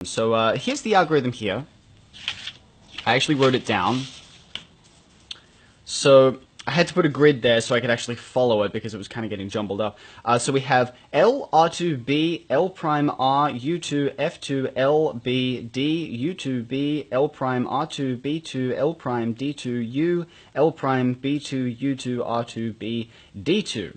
So here's the algorithm here. I actually wrote it down. So I had to put a grid there so I could actually follow it because it was kind of getting jumbled up. So we have L, R2, B, L prime, R, U2, F2, L, B, D, U2, B, L prime, R2, B2, L prime, D2, U, L prime, B2, U2, R2, B, D2.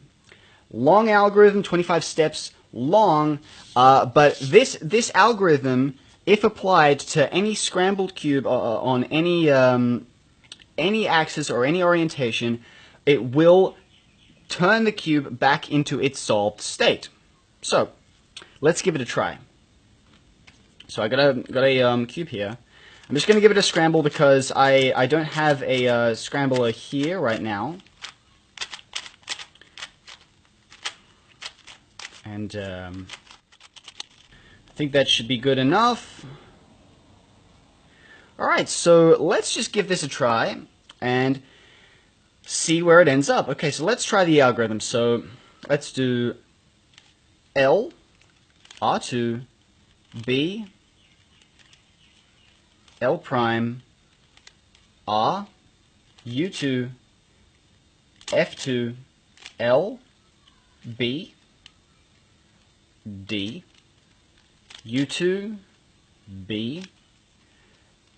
Long algorithm, 25 steps long, but this algorithm, if applied to any scrambled cube on any axis or any orientation, it will turn the cube back into its solved state. So let's give it a try. So I got a cube here. I'm just going to give it a scramble because I don't have a scrambler here right now. And I think that should be good enough. Alright, so let's just give this a try and see where it ends up. Okay, so let's try the algorithm. So let's do L, R2, B, L prime, R, U2, F2, L, B, D, U2, B,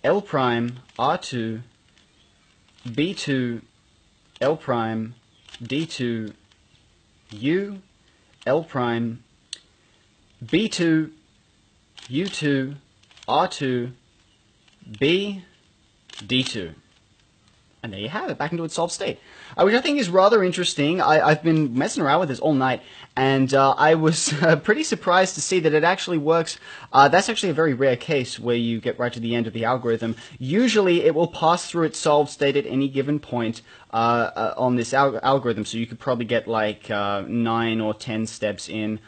L prime, R2, B2, L prime, D2, U, L prime, B2, U2, R2, B, D2. And there you have it, back into its solved state. Which I think is rather interesting. I've been messing around with this all night, and I was pretty surprised to see that it actually works. That's actually a very rare case where you get right to the end of the algorithm. Usually it will pass through its solved state at any given point on this algorithm, so you could probably get like 9 or 10 steps in.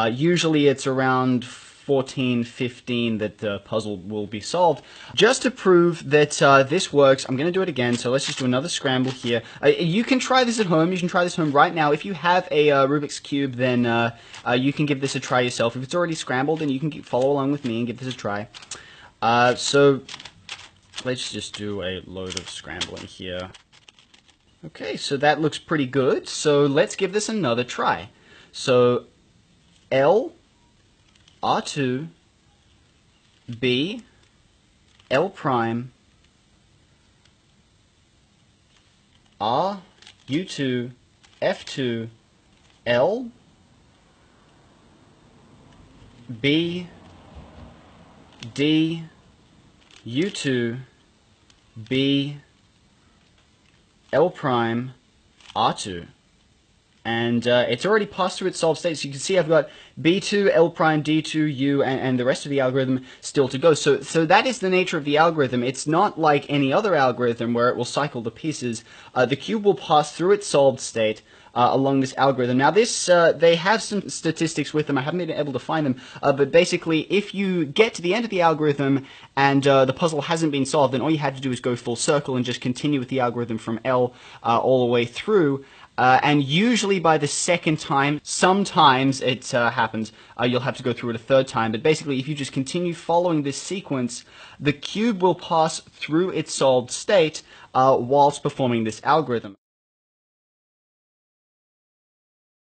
Usually it's around 14, 15 that the puzzle will be solved. Just to prove that this works, I'm going to do it again, so let's just do another scramble here. You can try this at home. You can try this at home right now. If you have a Rubik's Cube, then you can give this a try yourself. If it's already scrambled, then you can follow along with me and give this a try. So let's just do a load of scrambling here. Okay, so that looks pretty good. So let's give this another try. So L, R2, B, L prime, R, U2, F2, L, B, D, U2, B, L prime, R2. And it's already passed through its solved state, so you can see I've got B2, L prime, D2, U, and the rest of the algorithm still to go. So that is the nature of the algorithm. It's not like any other algorithm where it will cycle the pieces. The cube will pass through its solved state along this algorithm. Now this, they have some statistics with them. I haven't been able to find them, but basically if you get to the end of the algorithm and the puzzle hasn't been solved, then all you had to do is go full circle and just continue with the algorithm from L all the way through. And usually by the second time, sometimes it happens, you'll have to go through it a third time. But basically, if you just continue following this sequence, the cube will pass through its solved state whilst performing this algorithm.